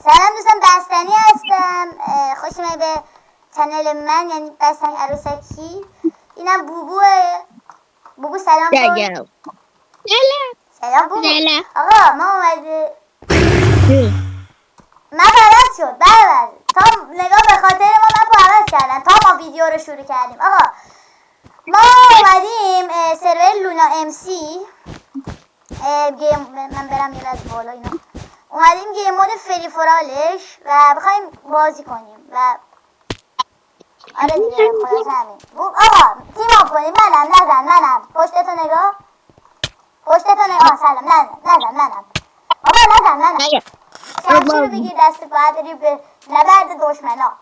سلام دوستان، بستنی هستم. خوش اومدید به چنل من، یعنی بستنی عروسکی. اینم بوبوه. بوبو سلام کن. سلام بوبو. آقا ما اومده من عوض شد بعد تا نگاه به خاطر من عوض کردن تا ما ویدیو رو شروع کردیم. آقا ما اومدیم سرور لونا ام سی گیم. من برم یه از بالا اینا. اومدیم گیم مود فری فرالش و بخوایم بازی کنیم و آره دیگه خلاص همین. آقا تیم آپ کنیم. منم پشتتو نگاه. سلام. منم آقا منم شمشیر رو بگیر دست باید بری به نبرد دشمنا.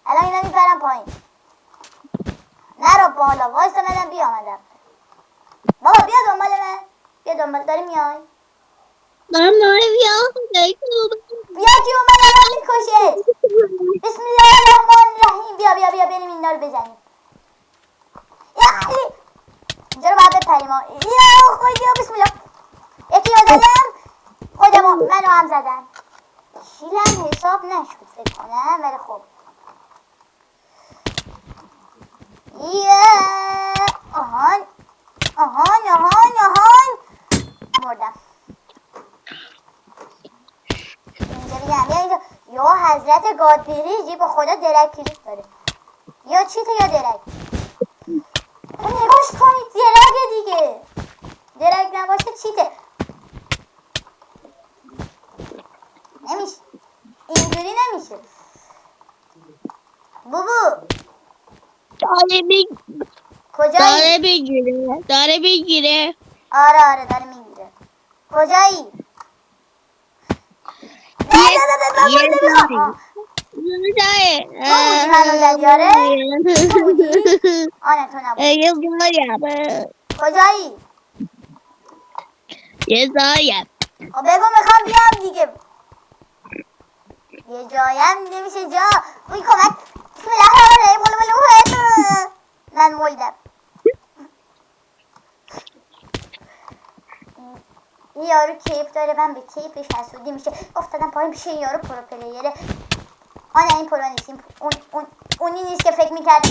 الان اینا میپرم پایین. نرو بالا وایسا منم بیامدم. بابا بیا دنبال داری میای. دارم بیا که اومد الان میکشه. بسم الله الرحمن الرحیم. بیا بریم اینا رو بزنیم. اینجا رو باید بپریم. یا خدا بسم الله. یکی رو زدم. منو هم زدن. شیلم حساب نشد فکر کنم، ولی خب آهان مردم. اینجا بگم یا حضرت گادبریجی به خدا درک کلیک داره. یا چیته یا درک. نگاش کنید درکه دیگه. درک نباشه چیته. نمیشه اینجوری نمیشه. بوبو کجایی؟ داره بگیره. آره داره میگیره. کجایی؟ تو بودی منو زدی؟ آره تو بودی؟ آنه تو نبودی. کجایی؟ یه زایم خب بگو میخوام بیام دیگه. یه جایم نمیشه جا. اوی کمک. بسم الله الرحمن الرحیم. من مولدم. این یارو کیف داره، من به کیفش حسودی میشه. افتادم پایین پیش این یارو پرو پلیره. آنه این پرو نیست. اونی نیست که فکر میکرد.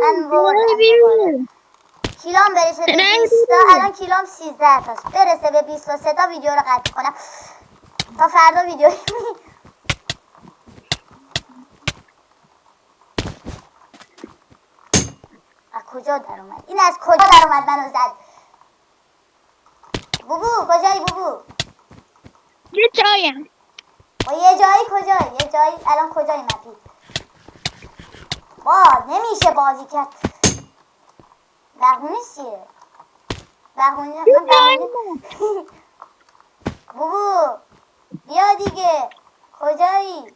من بردم. کیلام برسه به 20 تا. الان کیلام 13 تاست. برسه به 23 تا ویدیو رو قطع کنم تا فردا ویدیو. از کجا در اومد؟ این از کجا در اومد منو زد؟ بوبو کجایی بوبو؟ یه جایم. یه جایی کجایی؟ یه جایی الان کجایی مپی؟ نمیشه بازی کرد. بهونه چیه؟ بهونه بوبو بیا دیگه. کجایی؟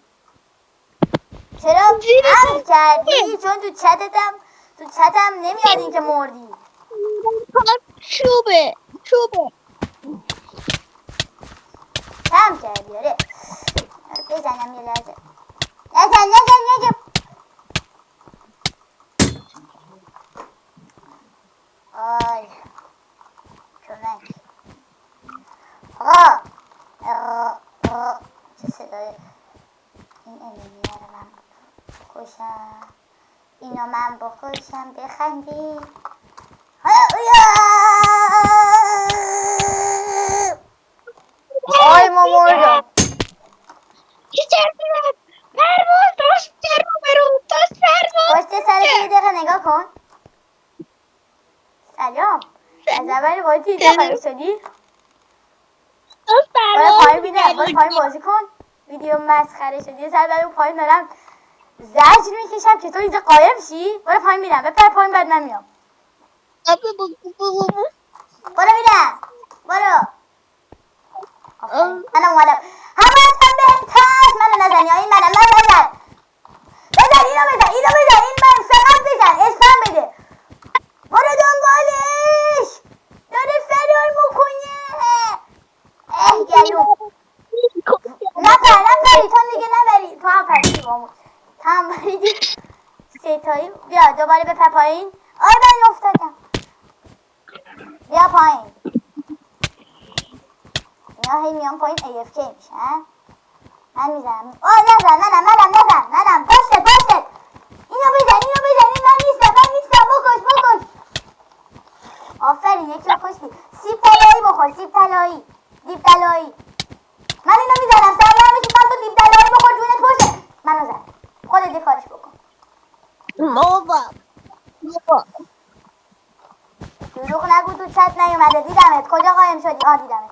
چرا حمل کردی؟ چون تو چتم نمیاد این که مردی. چوبه کم کردی. آره بزنم یه لحظه. نزن. آی کمک. چه صدای این انیمیه رو من بکشم. اینو من بکشم بخندی. آی ما مردم. پشت سرت یه دقیقه نگاه کن. سلام. از اول بازی اینجا قرار شدی؟ برای پایین بازی کن. ویدیو مسخره شدی. یه سر برای پایین دارم زجر میکشم که تو اینجا قایم شی. برای پایین میرم. بپر پایین بعد من میام. برو میرم. برو. منم اومدم. همه هستم بهتر. منو نزنی. این منم. من نزن. بزن اینو بزن. این من فقط بزن. اسم بده. برو دنبالش. داره فرار میکنه. گلو. نکن نبری تو دیگه نبری تو هم پریدی بامون تو هم پریدی ستایی بیا دوباره بپر پایین آی من افتادم بیا پایین اینا هی میان پایین AFK میشن من میزنم منم پشتت اینو بزن این من نیستم بکش آفرین یکی رو کشتی سیب طلایی بخور دیب طلایی من اینو میزنم سریع میشی من تو دیب طلایی بخور جونت پشته منو زن خودت یه کارش بکن بابا دروغ نگو تو چت نیومده دیدمت کجا قایم شدی دیدمت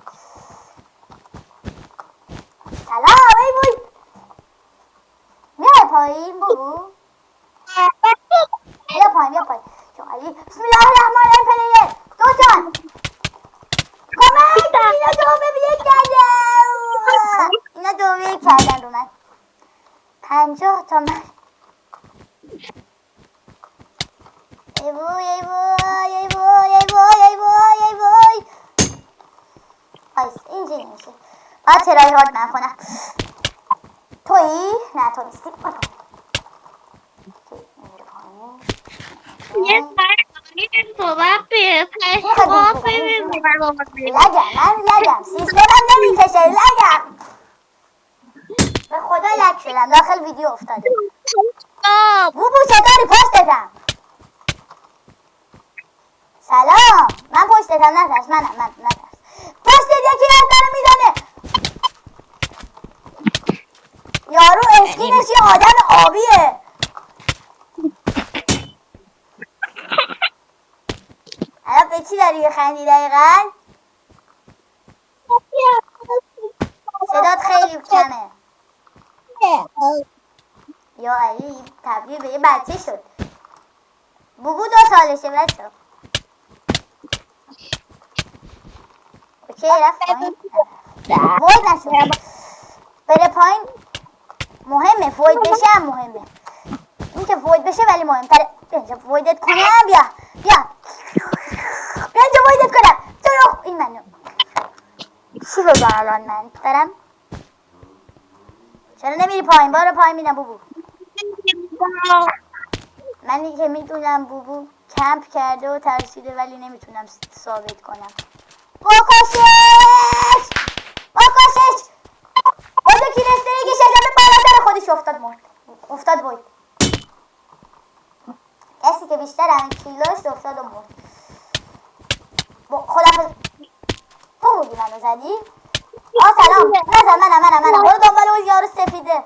سلام ای بوی میای پایین بگو بیا پایین چون علی بسم الله الرحمن الرحیم پلیر دوتان کمک اینا دوبه یک کردن رو من 50 تا من ای وای آیس اینجا نمیشه باید ترای هارد من کنم تویی؟ نه تو نیستی یه سر صحبت به لگم سیستمم نمیکشه لگم به خدا لگ شدم داخل ویدیو افتاده بوبو چطوری پشتتم سلام من پشتتم نترس من نترس پشتت یکی از داره میزنه یارو اسکینش یه آدم آبیه الان به چی داری بخندی دقیقا؟ صدات خیلی کمه یا علی تبدیل به یه بچه شد بوبو 2 سالشه بچه اوکی رفت پایین وید نشد بره پایین مهمه وید بشه هم مهمه این که وید بشه ولی مهمتره اینجا ویدت کنم بیا اینجا ویدت کنم چرا این منو چی بگم الان من برم چرا نمیری پایین برو پایین میدم بوبو من که میدونم بوبو کمپ کرده و ترسیده ولی نمیتونم ثابت کنم بکشش با دو کینستری که شجابه بالاتر خودش افتاد وید کسی که بیشتر همین کیلوش افتاد و مرد خدافظ تو بودی منو زدی؟ سلام نزن منم برو دنبال اون یارو سفیده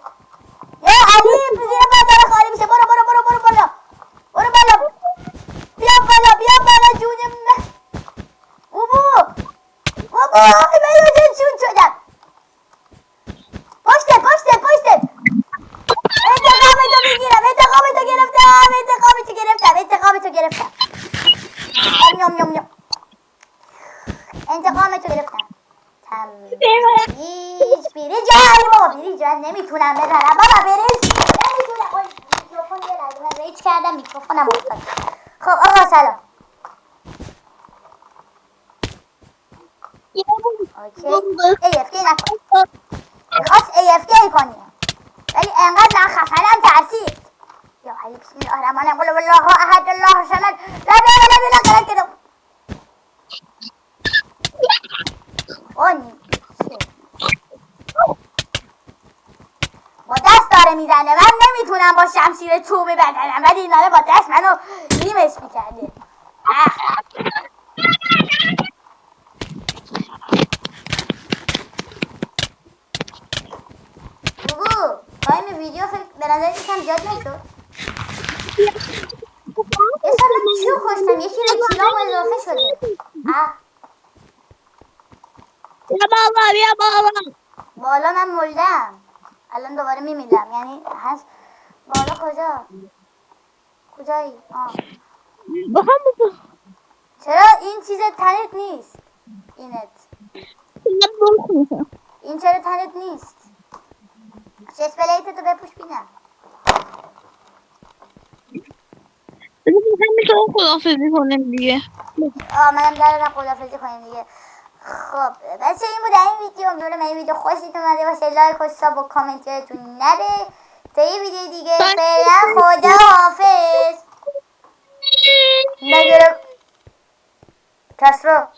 یا علی زیر پا داره خالی میشه برو بالا بیا بالا جونم بوبو من یه جون شدم پشتت انتقامتو گرفتم انتقامتو گرفتم بیری جان نمیتونم بزنم بابا بریج نمیتونم میکروفون یه لحظه من ریج کردم میکروفونم افتاد خب آقا سلام اوکی AFK نکن میخواست AFK کنی ولی انقدر من خفنم ترسید یا علی بسم الله الرحمن الرحیم قل هو الله احد الله الصمد لا اله الا الله اون با دست داره میزنه من نمیتونم با شمشیر چوبی بزنم ولی این داره با دست منو نیمش میکرده بوبو تایم ویدیو به نظر یکم زیاد نشد یه سال من چیو کشتم یکی به کیلام اضافه شده بیا بالا بالا من مردم الان دوباره میمیرم یعنی هست بالا کجایی با هم چرا این چیز تنت نیست این چرا تنت نیست چست پلیتتو بپوش بینم همین تو خدافزی کنیم دیگه منم درارم خدافزی کنیم دیگه خب بچه این بود این ویدیو. امیدوارم این ویدیو خوشتون اومده باشه. لایک و ساب و کامنت یادتون نره. تا یه ویدیو دیگه فعلا خدا حافظ. نگرم کسرا